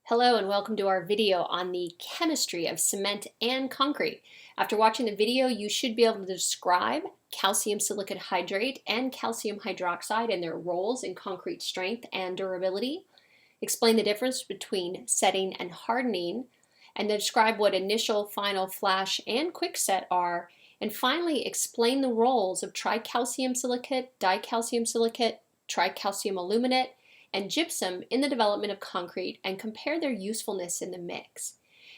Hello and welcome to our video on the chemistry of cement and concrete. After watching the video, you should be able to describe calcium silicate hydrate and calcium hydroxide and their roles in concrete strength and durability, explain the difference between setting and hardening, and then describe what initial, final, flash, and quickset are, and finally explain the roles of tricalcium silicate, dicalcium silicate, tricalcium aluminate, and gypsum in the development of concrete and compare their usefulness in the mix.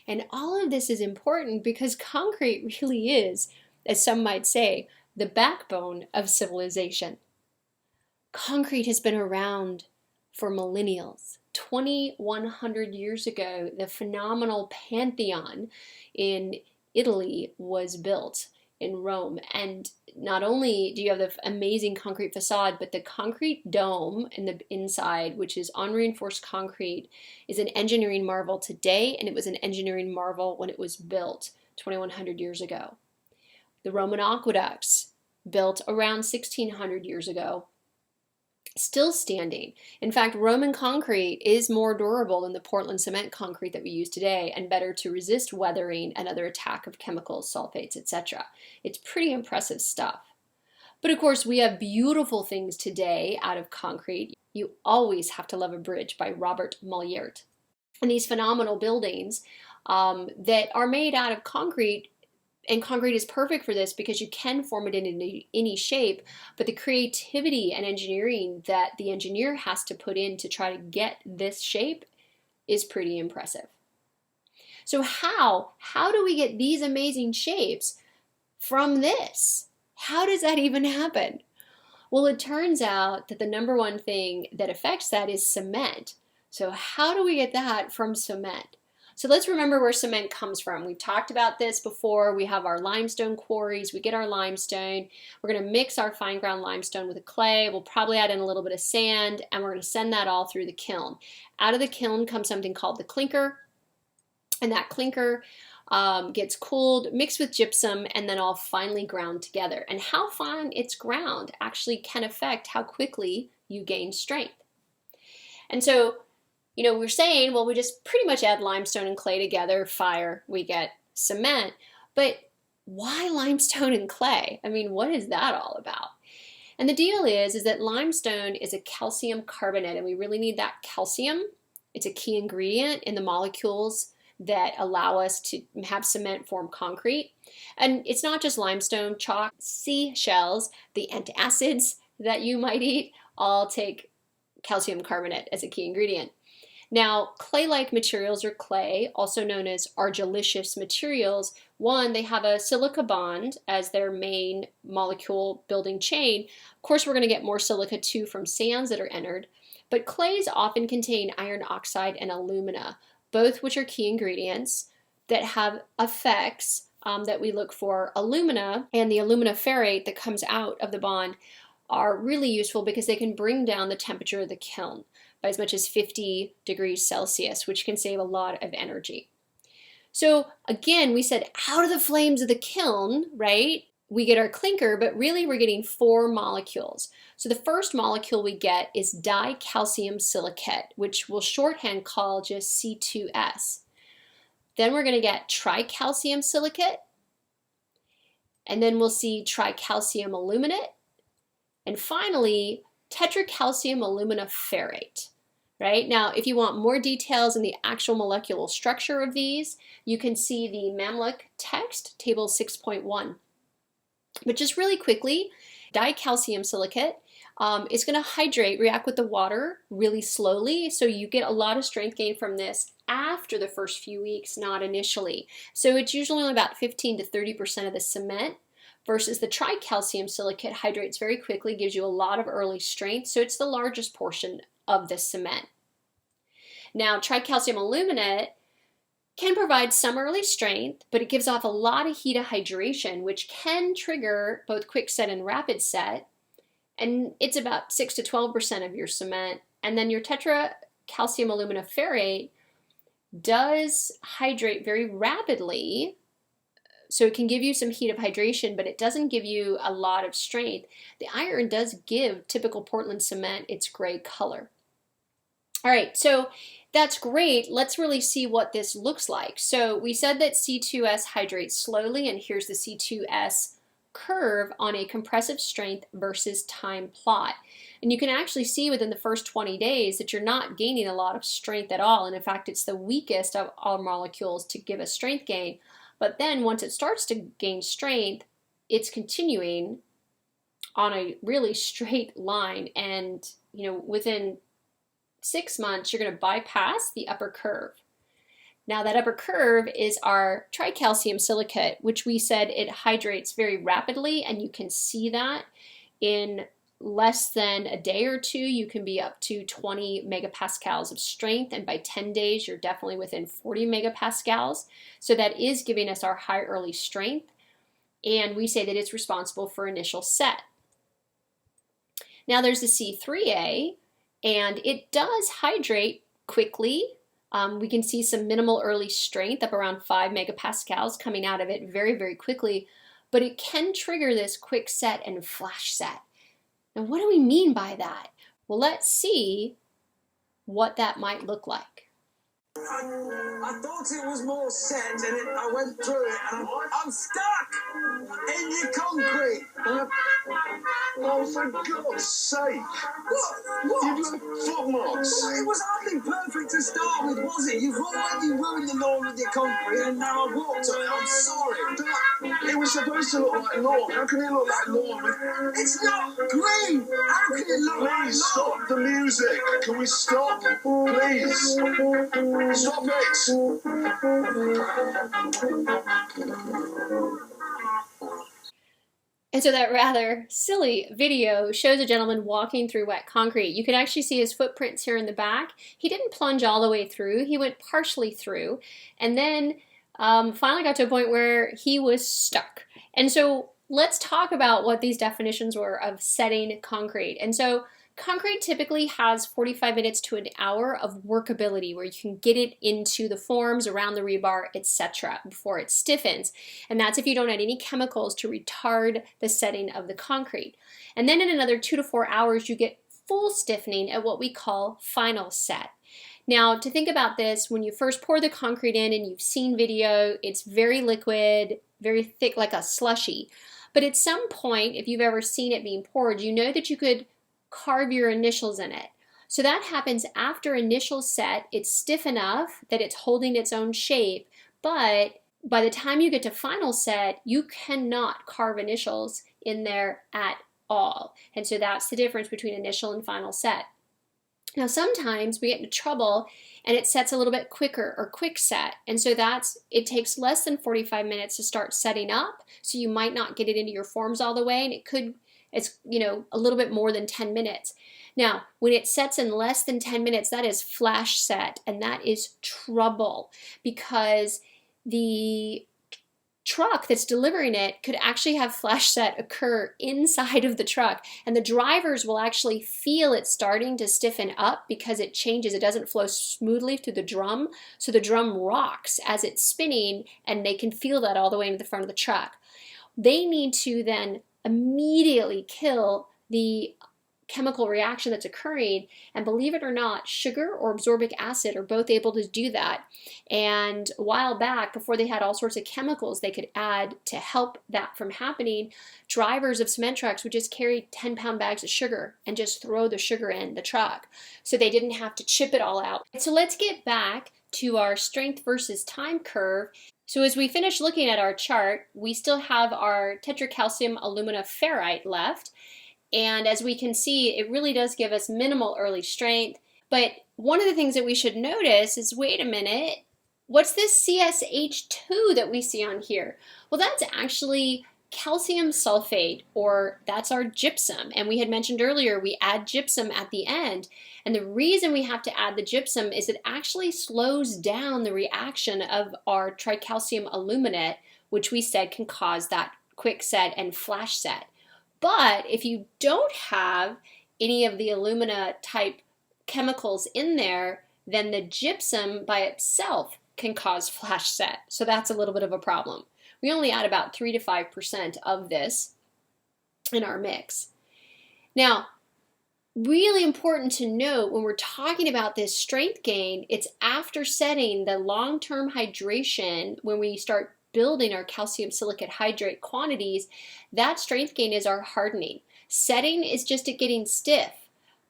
And all of this is important because concrete really is, as some might say, the backbone of civilization. Concrete has been around for millennials. 2,100 years ago, the phenomenal Pantheon in Italy was built in Rome. And not only do you have the amazing concrete facade, but the concrete dome in the inside, which is unreinforced concrete, is an engineering marvel today, and it was an engineering marvel when it was built 2,100 years ago. The Roman aqueducts, built around 1,600 years ago, still standing. In fact, Roman concrete is more durable than the Portland cement concrete that we use today and better to resist weathering and other attack of chemicals, sulfates, etc. It's pretty impressive stuff. But of course, we have beautiful things today out of concrete. You always have to love a bridge by Robert Molliert. And these phenomenal buildings that are made out of concrete, and concrete is perfect for this because you can form it in any shape, but the creativity and engineering that the engineer has to put in to try to get this shape is pretty impressive. So how do we get these amazing shapes from this? How does that even happen? Well, it turns out that the number one thing that affects that is cement. So how do we get that from cement? So let's remember where cement comes from. We've talked about this before. We have our limestone quarries. We get our limestone. We're going to mix our fine ground limestone with a clay. We'll probably add in a little bit of sand, and we're going to send that all through the kiln. Out of the kiln comes something called the clinker, and that clinker gets cooled, mixed with gypsum, and then all finely ground together. And how fine it's ground actually can affect how quickly you gain strength. And so we're saying, well, we just pretty much add limestone and clay together, fire, we get cement. But why limestone and clay? I mean, what is that all about? And the deal is that limestone is a calcium carbonate, and we really need that calcium. It's a key ingredient in the molecules that allow us to have cement form concrete. And it's not just limestone, chalk, seashells, the antacids that you might eat, all take calcium carbonate as a key ingredient. Now, clay-like materials, or clay, also known as argillaceous materials, one, they have a silica bond as their main molecule building chain. Of course, we're going to get more silica too from sands that are entered, but clays often contain iron oxide and alumina, both which are key ingredients that have effects that we look for. Alumina and the alumina ferrate that comes out of the bond are really useful because they can bring down the temperature of the kiln by as much as 50 degrees Celsius, which can save a lot of energy. So again, we said out of the flames of the kiln, right, we get our clinker, but really we're getting 4 molecules. So the first molecule we get is dicalcium silicate, which we'll shorthand call just C2S. Then we're going to get tricalcium silicate, and then we'll see tricalcium aluminate, and finally tetracalcium alumina ferrate. Right? Now, if you want more details in the actual molecular structure of these, you can see the Mamluk text, table 6.1. But just really quickly, dicalcium silicate is going to hydrate, react with the water really slowly, so you get a lot of strength gain from this after the first few weeks, not initially. So it's usually only about 15 to 30% of the cement, versus the tricalcium silicate hydrates very quickly, gives you a lot of early strength, so it's the largest portion of the cement. Now, tricalcium aluminate can provide some early strength, but it gives off a lot of heat of hydration, which can trigger both quick set and rapid set, and it's about 6 to 12% of your cement. And then your tetracalcium alumina ferrate does hydrate very rapidly, so it can give you some heat of hydration, but it doesn't give you a lot of strength. The iron does give typical Portland cement its gray color. All right, so That's great. Let's really see what this looks like. So we said that C2S hydrates slowly, and here's the C2S curve on a compressive strength versus time plot. And you can actually see within the first 20 days that you're not gaining a lot of strength at all. And in fact, it's the weakest of all molecules to give a strength gain. But then once it starts to gain strength, it's continuing on a really straight line. And, within 6 months, you're going to bypass the upper curve. Now that upper curve is our tricalcium silicate, which we said it hydrates very rapidly, and you can see that in less than a day or two, you can be up to 20 megapascals of strength, and by 10 days, you're definitely within 40 megapascals. So that is giving us our high early strength, and we say that it's responsible for initial set. Now there's the C3A, and it does hydrate quickly. We can see some minimal early strength up around 5 megapascals coming out of it very, very quickly, but it can trigger this quick set and flash set. Now, what do we mean by that? Well, let's see what that might look like. I thought it was more set, and I went through it, and I'm stuck in the concrete. Oh, for God's sake! What? You've left footmarks. Well, it was hardly perfect to start with, was it? You've already ruined the lawn with your concrete, and now I've walked on it. I'm sorry. It was supposed to look like lawn. How can it look like lawn? It's not green. How can it look like lawn? Please stop the music. Can we stop, please? Stop it! And so that rather silly video shows a gentleman walking through wet concrete. You can actually see his footprints here in the back. He didn't plunge all the way through. He went partially through, and then finally got to a point where he was stuck. And so let's talk about what these definitions were of setting concrete. And so concrete typically has 45 minutes to an hour of workability, where you can get it into the forms around the rebar, etc., before it stiffens. And that's if you don't add any chemicals to retard the setting of the concrete. And then in another 2 to 4 hours, you get full stiffening at what we call final set. Now, to think about this, when you first pour the concrete in, and you've seen video, it's very liquid, very thick, like a slushy. But at some point, if you've ever seen it being poured, you know that you could carve your initials in it. So that happens after initial set. It's stiff enough that it's holding its own shape, but by the time you get to final set, you cannot carve initials in there at all. And so that's the difference between initial and final set. Now sometimes we get into trouble and it sets a little bit quicker, or quick set, and so it takes less than 45 minutes to start setting up, so you might not get it into your forms all the way, and it's a little bit more than 10 minutes. Now, when it sets in less than 10 minutes, that is flash set, and that is trouble, because the truck that's delivering it could actually have flash set occur inside of the truck, and the drivers will actually feel it starting to stiffen up because it changes. It doesn't flow smoothly through the drum, so the drum rocks as it's spinning, and they can feel that all the way into the front of the truck. They need to then immediately kill the chemical reaction that's occurring, and believe it or not, sugar or absorbic acid are both able to do that. And a while back, before they had all sorts of chemicals they could add to help that from happening, drivers of cement trucks would just carry 10-pound bags of sugar and just throw the sugar in the truck, so they didn't have to chip it all out. So let's get back to our strength versus time curve. So as we finish looking at our chart, we still have our tetracalcium alumina ferrite left. And as we can see, it really does give us minimal early strength. But one of the things that we should notice is, wait a minute, what's this CSH2 that we see on here? Well, that's actually calcium sulfate, or that's our gypsum. And we had mentioned earlier, we add gypsum at the end. And the reason we have to add the gypsum is it actually slows down the reaction of our tricalcium aluminate, which we said can cause that quick set and flash set. But if you don't have any of the alumina type chemicals in there, then the gypsum by itself can cause flash set. So that's a little bit of a problem. We only add about 3 to 5% of this in our mix. Now, Really important to note when we're talking about this strength gain, it's after setting the long-term hydration when we start building our calcium silicate hydrate quantities. That strength gain is our hardening. Setting is just it getting stiff,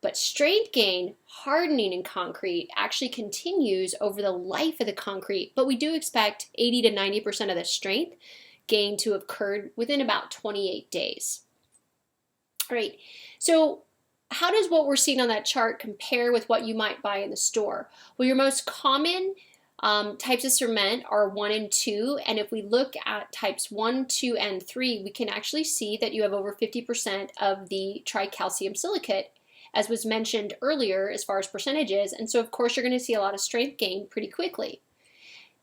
but strength gain, hardening in concrete, actually continues over the life of the concrete, but we do expect 80 to 90% of the strength gain to have occurred within about 28 days. All right, so how does what we're seeing on that chart compare with what you might buy in the store? Well, your most common types of cement are 1 and 2, and if we look at types 1, 2, and 3, we can actually see that you have over 50% of the tricalcium silicate, as was mentioned earlier as far as percentages, and so of course you're going to see a lot of strength gain pretty quickly.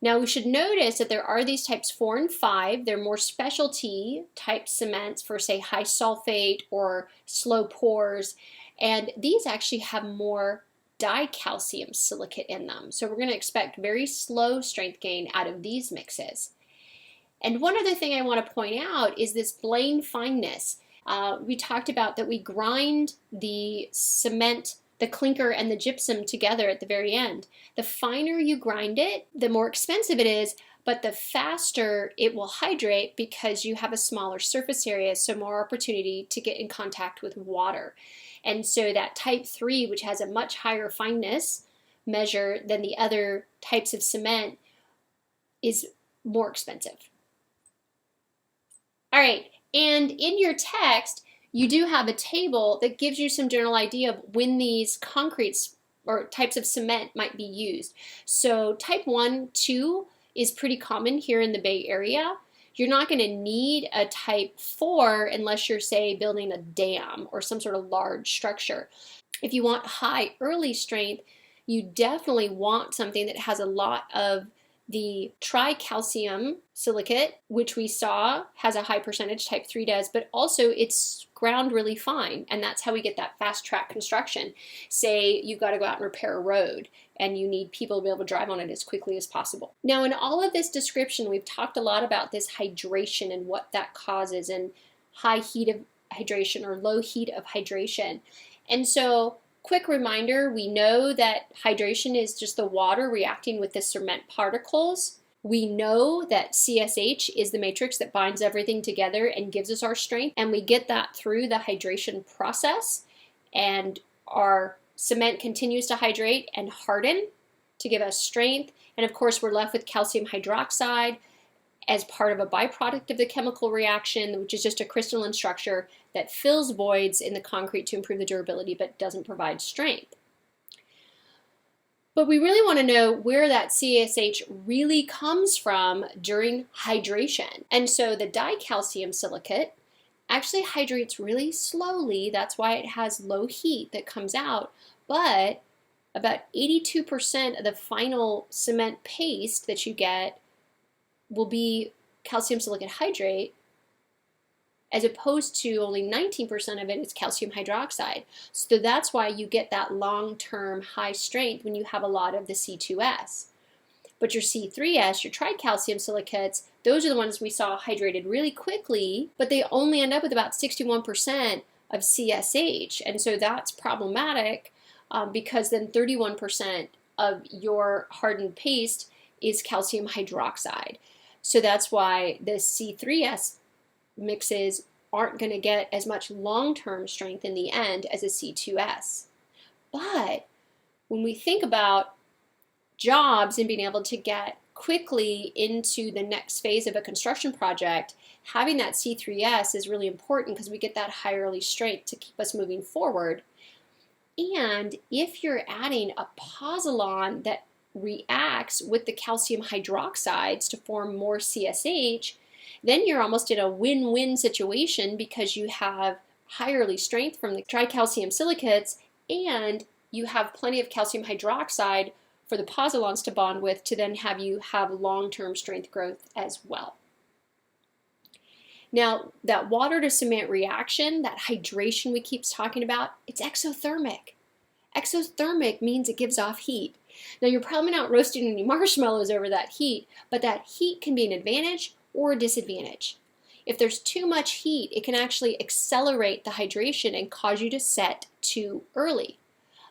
Now we should notice that there are these types 4 and 5. They're more specialty type cements for, say, high sulfate or slow pores, and these actually have more dicalcium silicate in them. So we're going to expect very slow strength gain out of these mixes. And one other thing I want to point out is this blane fineness. We talked about that we grind the cement, the clinker and the gypsum together at the very end. The finer you grind it, the more expensive it is, but the faster it will hydrate because you have a smaller surface area, so more opportunity to get in contact with water. And so that type 3, which has a much higher fineness measure than the other types of cement, is more expensive. All right, and in your text, you do have a table that gives you some general idea of when these concretes or types of cement might be used. So type 1, 2 is pretty common here in the Bay Area. You're not going to need a type 4 unless you're, say, building a dam or some sort of large structure. If you want high early strength, you definitely want something that has a lot of the tricalcium silicate, which we saw has a high percentage, type 3 does, but also it's ground really fine, and that's how we get that fast track construction. Say you've got to go out and repair a road and you need people to be able to drive on it as quickly as possible. Now, in all of this description, we've talked a lot about this hydration and what that causes, and high heat of hydration or low heat of hydration. And so quick reminder, we know that hydration is just the water reacting with the cement particles. We know that CSH is the matrix that binds everything together and gives us our strength, and we get that through the hydration process, and our cement continues to hydrate and harden to give us strength, and of course we're left with calcium hydroxide as part of a byproduct of the chemical reaction, which is just a crystalline structure that fills voids in the concrete to improve the durability but doesn't provide strength. But we really want to know where that CSH really comes from during hydration. And so the dicalcium silicate actually hydrates really slowly. That's why it has low heat that comes out. But about 82% of the final cement paste that you get will be calcium silicate hydrate, as opposed to only 19% of it is calcium hydroxide. So that's why you get that long-term high strength when you have a lot of the C2S. But your C3S, your tricalcium silicates, those are the ones we saw hydrated really quickly, but they only end up with about 61% of CSH. And so that's problematic because then 31% of your hardened paste is calcium hydroxide. So that's why the C3S mixes aren't going to get as much long-term strength in the end as a C2S. But when we think about jobs and being able to get quickly into the next phase of a construction project, having that C3S is really important because we get that high early strength to keep us moving forward. And if you're adding a pozzolan that reacts with the calcium hydroxides to form more CSH, then you're almost in a win-win situation because you have high early strength from the tricalcium silicates and you have plenty of calcium hydroxide for the pozzolans to bond with to then have you have long-term strength growth as well. Now, that water to cement reaction, that hydration we keep talking about, it's exothermic. Exothermic means it gives off heat. Now, you're probably not roasting any marshmallows over that heat, but that heat can be an advantage or a disadvantage. If there's too much heat, it can actually accelerate the hydration and cause you to set too early.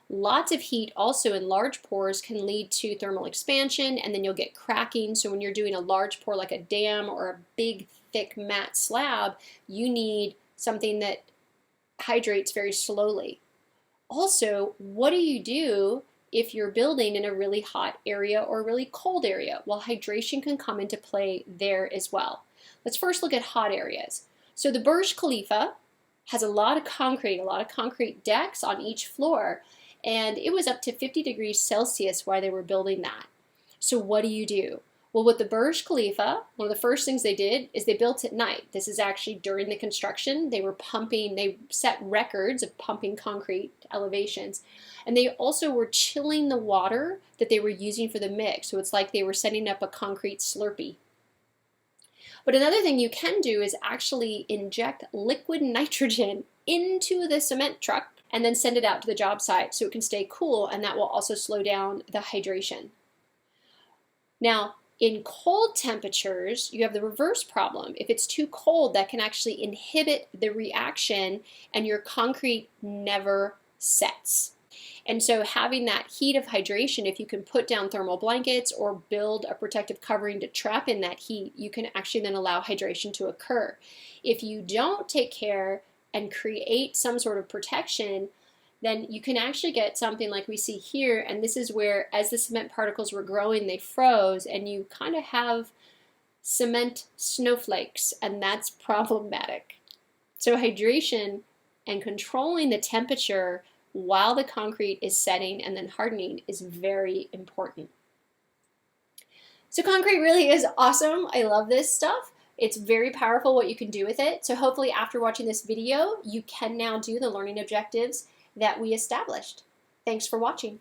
Lots of heat also in large pores can lead to thermal expansion, and then you'll get cracking. So when you're doing a large pour like a dam or a big thick matte slab, you need something that hydrates very slowly. Also, what do you do if you're building in a really hot area or a really cold area? Well, hydration can come into play there as well. Let's first look at hot areas. So the Burj Khalifa has a lot of concrete decks on each floor, and it was up to 50 degrees Celsius while they were building that. So what do you do? Well, with the Burj Khalifa, one of the first things they did is they built at night. This is actually during the construction. They set records of pumping concrete elevations. And they also were chilling the water that they were using for the mix. So it's like they were setting up a concrete Slurpee. But another thing you can do is actually inject liquid nitrogen into the cement truck and then send it out to the job site so it can stay cool, and that will also slow down the hydration. Now, in cold temperatures, you have the reverse problem. If it's too cold, that can actually inhibit the reaction and your concrete never sets. And so having that heat of hydration, if you can put down thermal blankets or build a protective covering to trap in that heat, you can actually then allow hydration to occur. If you don't take care and create some sort of protection, then you can actually get something like we see here, and this is where as the cement particles were growing, they froze, and you kind of have cement snowflakes, and that's problematic. So hydration and controlling the temperature while the concrete is setting and then hardening is very important. So concrete really is awesome. I love this stuff. It's very powerful what you can do with it. So hopefully after watching this video, you can now do the learning objectives that we established. Thanks for watching.